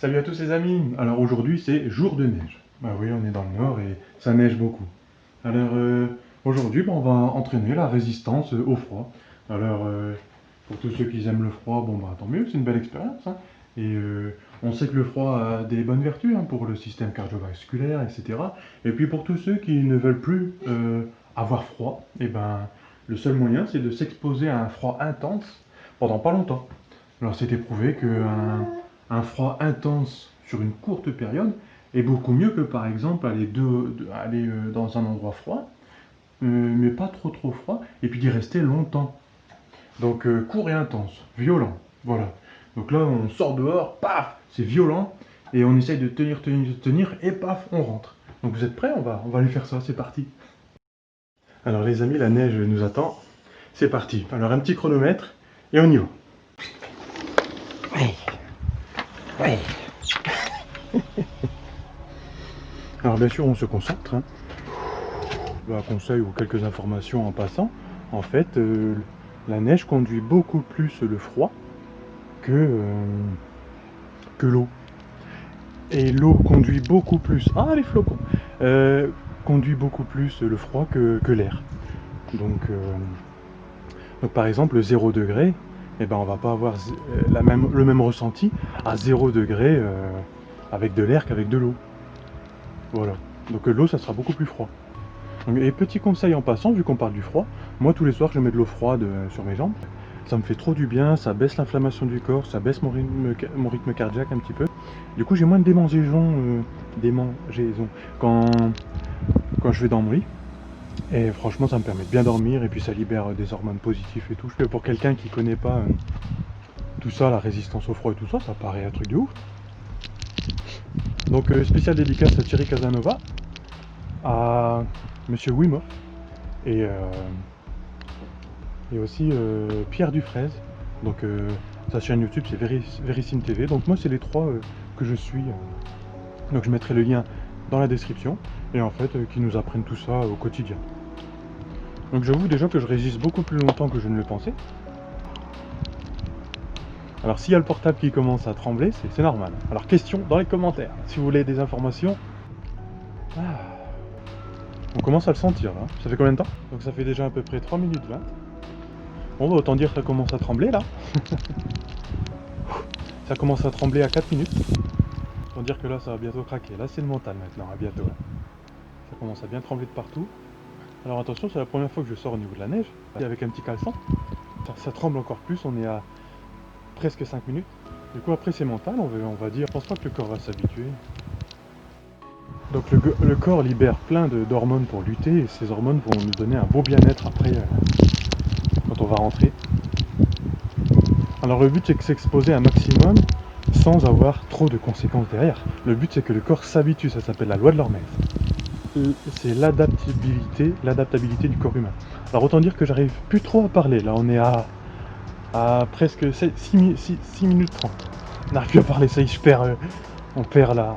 Salut à tous les amis. Alors aujourd'hui c'est jour de neige. Bah oui, on est dans le nord et ça neige beaucoup. Alors aujourd'hui on va entraîner la résistance au froid. Alors pour tous ceux qui aiment le froid, bon bah tant mieux, c'est une belle expérience, hein. Et on sait que le froid a des bonnes vertus, hein, pour le système cardiovasculaire, etc. Et puis pour tous ceux qui ne veulent plus avoir froid, et ben le seul moyen c'est de s'exposer à un froid intense pendant pas longtemps. Alors c'est prouvé qu'un un froid intense sur une courte période est beaucoup mieux que par exemple aller dans un endroit froid, mais pas trop froid, et puis d'y rester longtemps. Donc court et intense, violent, voilà. Donc là on sort dehors, paf, c'est violent, et on essaye de tenir, et paf, on rentre. Donc vous êtes prêts? On va aller faire ça, c'est parti. Alors les amis, la neige nous attend, c'est parti. Alors un petit chronomètre, et on y va. Ouais. Alors bien sûr on se concentre, hein. Un conseil ou quelques informations en passant. En fait, la neige conduit beaucoup plus le froid que l'eau. Et l'eau conduit beaucoup plus... Ah, les flocons conduit beaucoup plus le froid que l'air. Donc, par exemple, le 0 degré, eh ben, on va pas avoir le même ressenti à 0 degré avec de l'air qu'avec de l'eau. Voilà. Donc l'eau, ça sera beaucoup plus froid. Et petit conseil en passant, vu qu'on parle du froid, moi tous les soirs je mets de l'eau froide sur mes jambes. Ça me fait trop du bien, ça baisse l'inflammation du corps, ça baisse mon rythme cardiaque un petit peu. Du coup j'ai moins de démangeaisons quand je vais dans mon lit. Et franchement ça me permet de bien dormir et puis ça libère des hormones positives et tout. Pour quelqu'un qui connaît pas tout ça, la résistance au froid et tout ça, ça paraît un truc de ouf. Donc spécial dédicace à Thierry Casanova, à Monsieur Wim Hof et aussi Pierre Dufraise. Donc sa chaîne YouTube c'est Verissime TV. Donc moi c'est les trois que je suis. Donc je mettrai le lien dans la description. Et en fait qui nous apprennent tout ça au quotidien. Donc j'avoue déjà que je résiste beaucoup plus longtemps que je ne le pensais. Alors s'il y a le portable qui commence à trembler, c'est normal. Alors question dans les commentaires, si vous voulez des informations. On commence à le sentir là. Ça fait combien de temps? Donc ça fait déjà à peu près 3 minutes 20. Bon bah autant dire que ça commence à trembler là. Ça commence à trembler à 4 minutes. Autant dire que là ça va bientôt craquer. Là c'est le mental maintenant, à bientôt. Ça commence à bien trembler de partout. Alors attention, c'est la première fois que je sors au niveau de la neige, avec un petit caleçon. Ça tremble encore plus, on est à presque 5 minutes. Du coup après c'est mental, on va dire. Je pense pas que le corps va s'habituer. Donc le corps libère plein d'hormones pour lutter, et ces hormones vont nous donner un beau bien-être après, quand on va rentrer. Alors le but c'est de s'exposer un maximum sans avoir trop de conséquences derrière. Le but c'est que le corps s'habitue, ça s'appelle la loi de l'Hormèse. C'est l'adaptabilité du corps humain. Alors autant dire que j'arrive plus trop à parler, là on est à presque 6 minutes 30. On n'arrive plus à parler, ça y est, on perd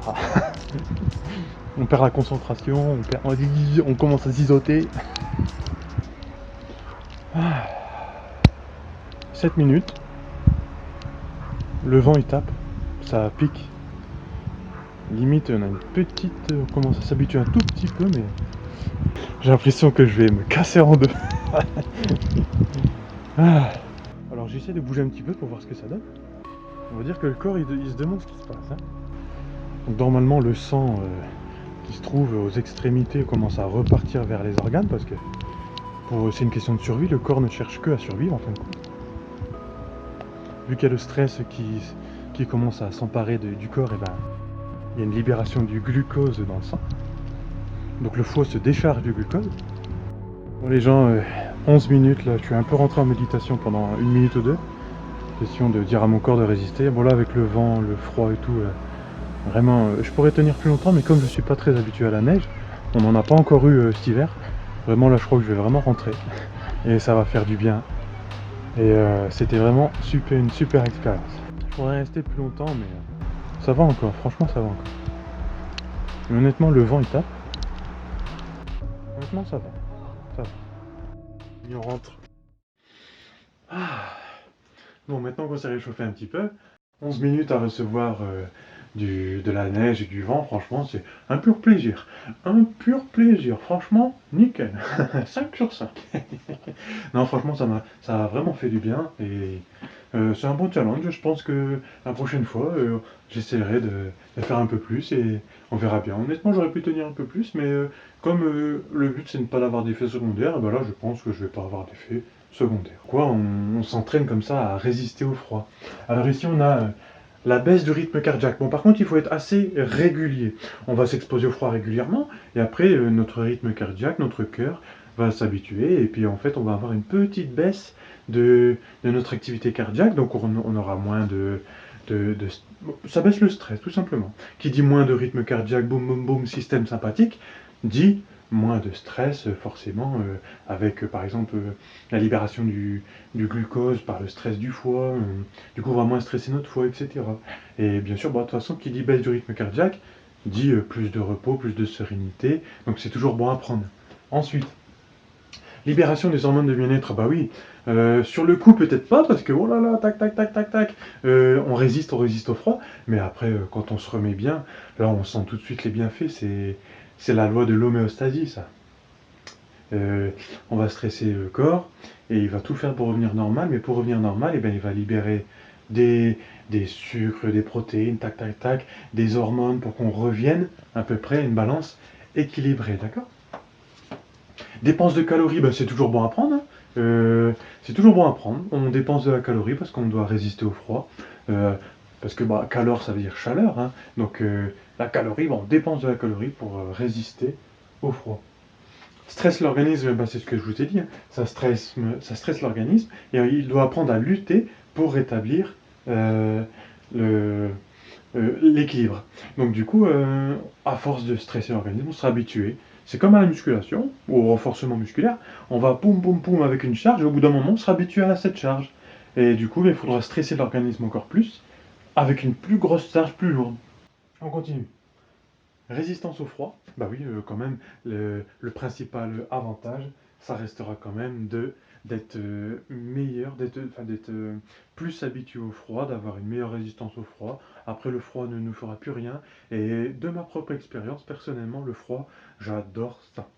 on perd la concentration, on commence à zizoter. 7 minutes, le vent il tape, ça pique. Limite on a une petite... on commence à s'habituer un tout petit peu, mais j'ai l'impression que je vais me casser en deux. Alors j'essaie de bouger un petit peu pour voir ce que ça donne. On va dire que le corps il se demande ce qui se passe, hein. Donc normalement le sang qui se trouve aux extrémités commence à repartir vers les organes, parce que c'est une question de survie, le corps ne cherche que à survivre en fin de compte. Vu qu'il y a le stress qui commence à s'emparer du corps, et ben il y a une libération du glucose dans le sang. Donc le foie se décharge du glucose. Bon les gens, 11 minutes là, je suis un peu rentré en méditation pendant 1 minute ou 2. Question de dire à mon corps de résister. Bon là avec le vent, le froid et tout, vraiment je pourrais tenir plus longtemps, mais comme je suis pas très habitué à la neige, on n'en a pas encore eu cet hiver. Vraiment là je crois que je vais vraiment rentrer. Et ça va faire du bien. Et c'était vraiment une super expérience. Je pourrais rester plus longtemps, mais ça va encore, franchement ça va encore. Mais honnêtement le vent il tape. Honnêtement ça va. Ça va. Et on rentre. Bon maintenant qu'on s'est réchauffé un petit peu, 11 minutes à recevoir de la neige et du vent, franchement, c'est un pur plaisir. Un pur plaisir, franchement, nickel. 5 sur 5. Non, franchement, ça a vraiment fait du bien et c'est un bon challenge. Je pense que la prochaine fois, j'essaierai de faire un peu plus et on verra bien. Honnêtement, j'aurais pu tenir un peu plus, mais comme le but c'est de ne pas avoir d'effet secondaire, ben là, je pense que je vais pas avoir d'effet secondaire. Quoi, on s'entraîne comme ça à résister au froid. Alors ici, on a la baisse du rythme cardiaque. Bon, par contre, il faut être assez régulier. On va s'exposer au froid régulièrement, et après, notre rythme cardiaque, notre cœur, va s'habituer, et puis en fait, on va avoir une petite baisse de notre activité cardiaque, donc on aura moins de- ça baisse le stress, tout simplement. Qui dit moins de rythme cardiaque, boum, boum, boum, système sympathique, dit moins de stress, forcément, avec, par exemple, la libération du glucose par le stress du foie, du coup, on va moins stresser notre foie, etc. Et bien sûr, bah, de toute façon, qui dit baisse du rythme cardiaque, dit plus de repos, plus de sérénité, donc c'est toujours bon à prendre. Ensuite, libération des hormones de bien-être, ah bah oui. Sur le coup, peut-être pas, parce que oh là là, tac, tac, tac, tac, tac, on résiste au froid, mais après, quand on se remet bien, là, on sent tout de suite les bienfaits, c'est la loi de l'homéostasie, ça. Euh, on va stresser le corps, et il va tout faire pour revenir normal, mais pour revenir normal, eh ben, il va libérer des, des sucres, des protéines, tac, tac, tac, des hormones, pour qu'on revienne à peu près à une balance équilibrée, d'accord? Dépense de calories, bah, c'est toujours bon à prendre, hein. C'est toujours bon à prendre. On dépense de la calorie parce qu'on doit résister au froid. Euh, parce que bah, calor, ça veut dire chaleur, hein. Donc la calorie, bah, on dépense de la calorie pour résister au froid. Stresse l'organisme, bah, c'est ce que je vous ai dit, hein. Ça stresse l'organisme et il doit apprendre à lutter pour rétablir euh, le, l'équilibre. Donc du coup, à force de stresser l'organisme, on sera habitué. C'est comme à la musculation, ou au renforcement musculaire, on va poum poum poum avec une charge, et au bout d'un moment, on sera habitué à cette charge. Et du coup, il faudra stresser l'organisme encore plus, avec une plus grosse charge plus lourde. On continue. Résistance au froid, bah oui, quand même, le principal avantage, ça restera quand même d'être meilleur, d'être plus habitué au froid, d'avoir une meilleure résistance au froid. Après, le froid ne nous fera plus rien. Et de ma propre expérience, personnellement, le froid, j'adore ça.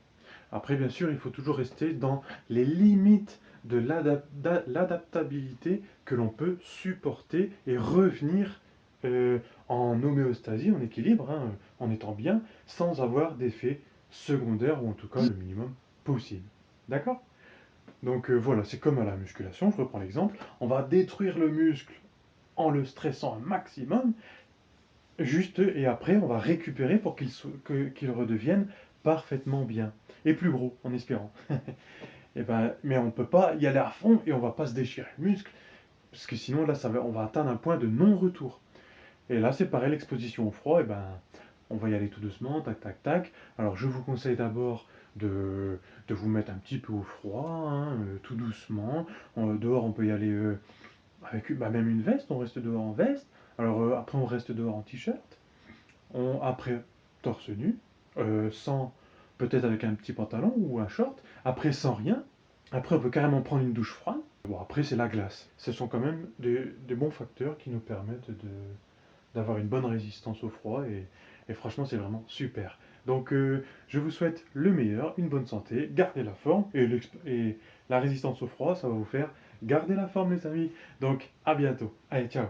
Après, bien sûr, il faut toujours rester dans les limites de l'adaptabilité que l'on peut supporter et revenir euh, en homéostasie, en équilibre, hein, en étant bien, sans avoir d'effet secondaire, ou en tout cas le minimum possible. D'accord? Donc voilà, c'est comme à la musculation, je reprends l'exemple, on va détruire le muscle en le stressant un maximum, juste, et après on va récupérer pour qu'il redevienne parfaitement bien. Et plus gros, en espérant. Et ben, mais on ne peut pas y aller à fond et on va pas se déchirer le muscle, parce que sinon là, on va atteindre un point de non-retour. Et là, c'est pareil, l'exposition au froid, et ben, on va y aller tout doucement, tac, tac, tac. Alors, je vous conseille d'abord de vous mettre un petit peu au froid, hein, tout doucement. Dehors, on peut y aller avec bah, même une veste, on reste dehors en veste. Alors, après, on reste dehors en t-shirt. Après, torse nu, sans, peut-être avec un petit pantalon ou un short. Après, sans rien. Après, on peut carrément prendre une douche froide. Bon, après, c'est la glace. Ce sont quand même des bons facteurs qui nous permettent d'avoir une bonne résistance au froid et franchement, c'est vraiment super. Donc, je vous souhaite le meilleur, une bonne santé, gardez la forme et la résistance au froid, ça va vous faire garder la forme, les amis. Donc, à bientôt. Allez, ciao!